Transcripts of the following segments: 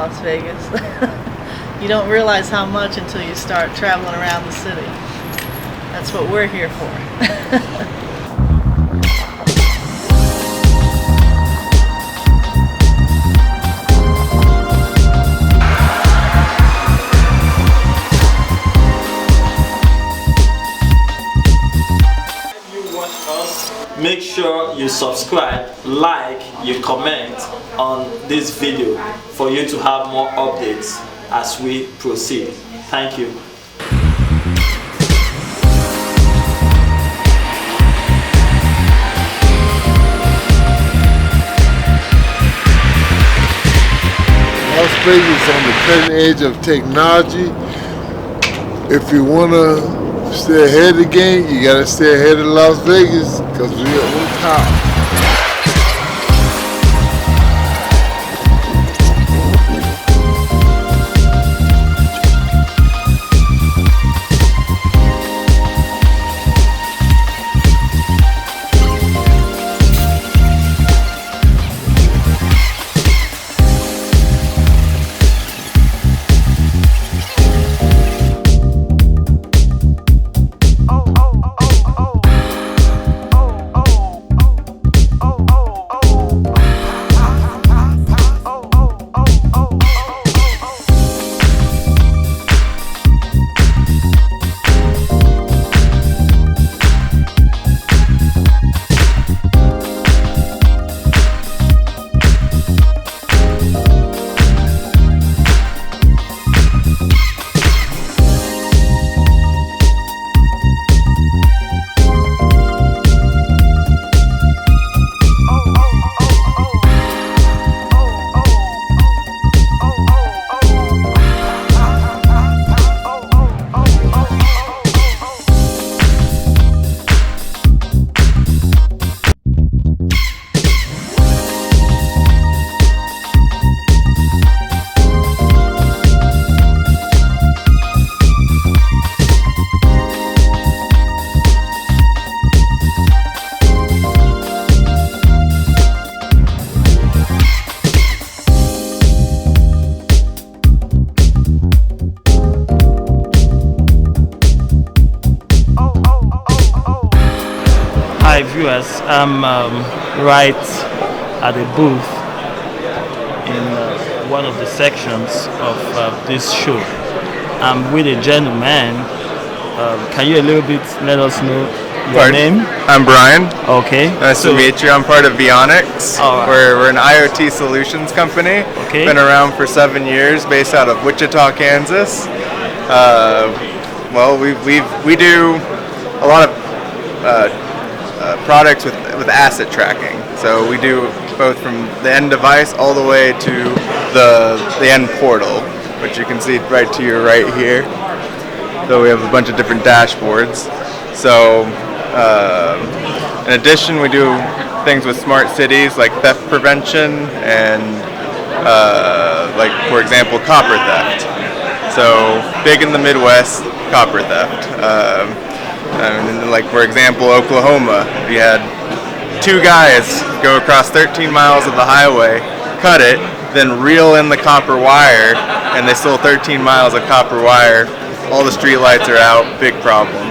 Las Vegas. You don't realize how much until you start traveling around the city. That's what we're here for. Make sure you subscribe, like, you comment on this video for you to have more updates as we proceed. Thank you. Las Vegas is on the cutting edge of technology. If you want to stay ahead of the game, you gotta stay ahead of Las Vegas, because we're on top. Hi viewers, I'm right at a booth in one of the sections of this show. I'm with a gentleman. Can you a little bit let us know your name? I'm Brian. Okay. Nice to meet you. I'm part of Viaanix. Right. We're an IOT solutions company. Okay. Been around for 7 years, based out of Wichita, Kansas. Well, we do a lot of products with asset tracking. So we do both from the end device all the way to the end portal, which you can see right to your right here. So we have a bunch of different dashboards. So in addition, we do things with smart cities like theft prevention and like, for example, copper theft. So big in the Midwest, copper theft. And like, for example, Oklahoma, we had 2 guys go across 13 miles of the highway, cut it, then reel in the copper wire, and they stole 13 miles of copper wire. All the street lights are out, big problem.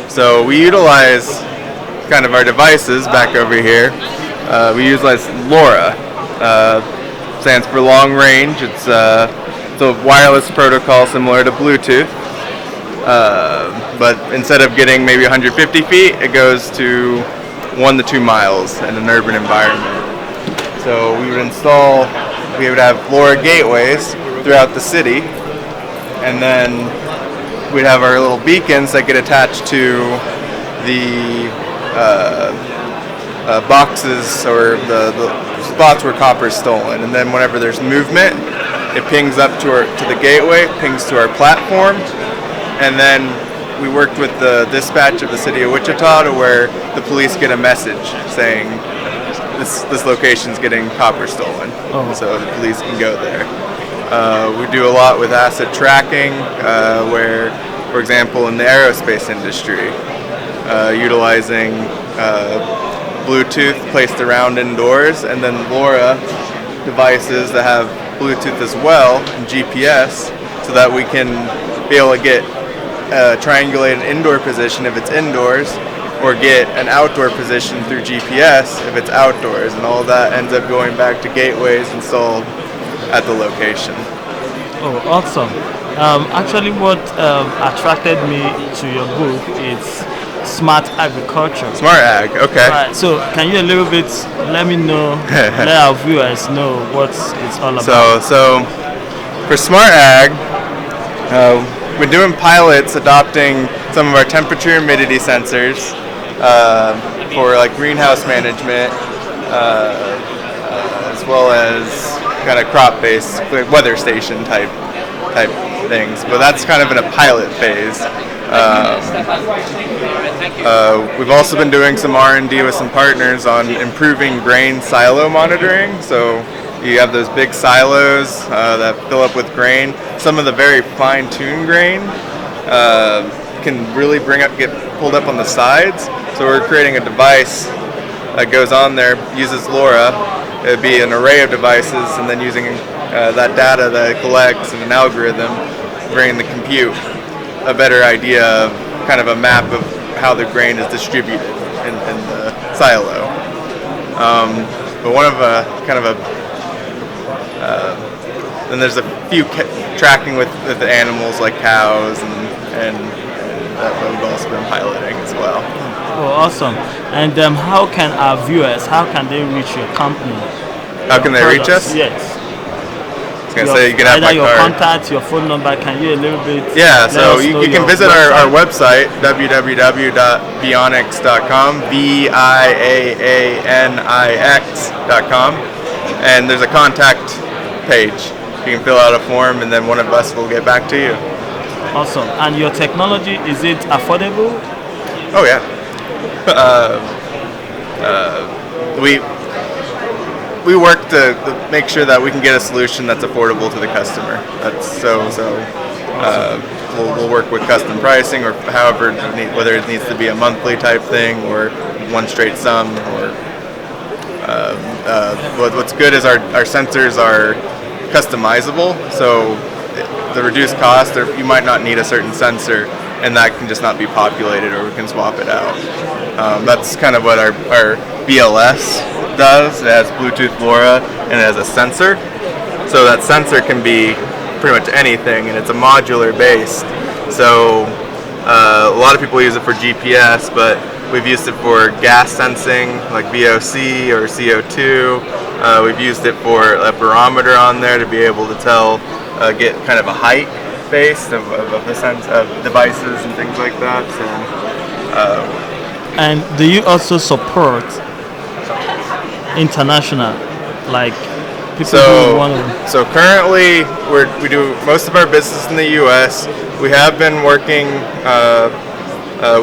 So we utilize kind of our devices back over here. We utilize LoRa, stands for long range. It's a wireless protocol similar to Bluetooth. But instead of getting maybe 150 feet, it goes to 1 to 2 miles in an urban environment. So we would have LoRa gateways throughout the city, and then we'd have our little beacons that get attached to the boxes or the spots where copper is stolen. And then whenever there's movement, it pings up to the gateway, pings to our platform, and then we worked with the dispatch of the city of Wichita to where the police get a message saying this location's getting copper stolen. So the police can go there. We do a lot with asset tracking, where, for example, in the aerospace industry, utilizing Bluetooth placed around indoors, and then LoRa devices that have Bluetooth as well and GPS, so that we can be able to get triangulate an indoor position if it's indoors, or get an outdoor position through GPS if it's outdoors, and all of that ends up going back to gateways installed at the location. Oh, awesome. Actually, what attracted me to your book is smart agriculture. Smart ag, okay. Right, so can you a little bit let me know, let our viewers know what it's all about? So for smart ag, we're doing pilots adopting some of our temperature humidity sensors for like greenhouse management, as well as kind of crop-based weather station type things. But that's kind of in a pilot phase. We've also been doing some R&D with some partners on improving grain silo monitoring. So you have those big silos that fill up with grain. Some of the very fine-tuned grain can really get pulled up on the sides. So we're creating a device that goes on there, uses LoRa. It'd be an array of devices, and then using that data that it collects and an algorithm, bringing the compute a better idea of kind of a map of how the grain is distributed in the silo. But one of then there's a few tracking with the animals like cows, and that we've also been piloting as well. Oh, awesome. And how can our viewers, how can they reach your company? How can they reach us? Yes. I was going to say, you can have my your card. contact, your phone number, can you a little bit? Yeah, so you can visit our website, www.viaanix.com, Viaanix.com, and there's a contact page. You can fill out a form, and then one of us will get back to you. Awesome. And your technology, is it affordable? Oh yeah. We work to make sure that we can get a solution that's affordable to the customer. We'll work with custom pricing, or however, whether it needs to be a monthly type thing or one straight sum. Or what's good is our sensors are customizable, so the reduced cost, or you might not need a certain sensor, and that can just not be populated, or we can swap it out. That's kind of what our BLS does. It has Bluetooth LoRa and it has a sensor, so that sensor can be pretty much anything, and it's a modular based. So a lot of people use it for GPS, but we've used it for gas sensing like VOC or CO2. We've used it for a barometer on there to be able to tell, get kind of a height based of the sense of devices and things like that. So, and do you also support international, like people who want to? So currently we do most of our business in the U.S. We have been working.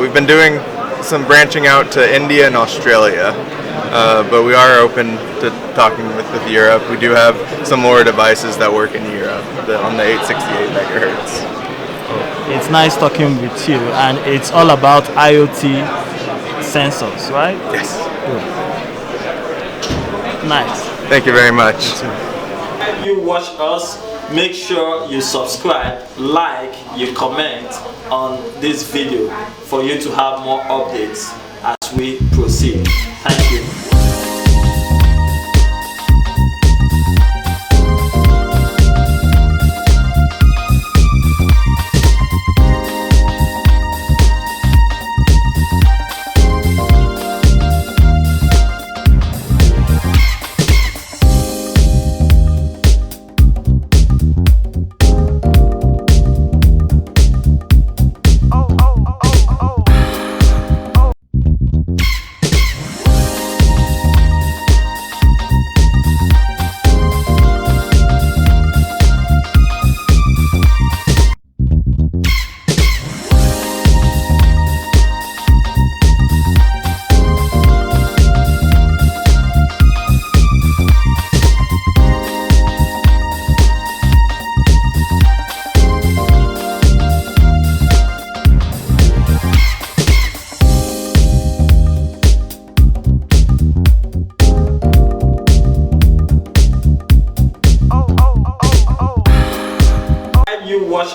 We've been doing some branching out to India and Australia, but we are open to talking with Europe. We do have some more devices that work in Europe on the 868 megahertz. It's nice talking with you, and it's all about IoT sensors, right? Yes. Good. Nice. Thank you very much. If you watch us, make sure you subscribe, like, you comment on this video for you to have more updates as we proceed. Thank you.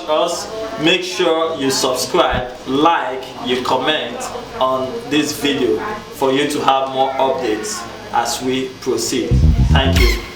us, make sure you subscribe, like, you comment on this video for you to have more updates as we proceed. Thank you.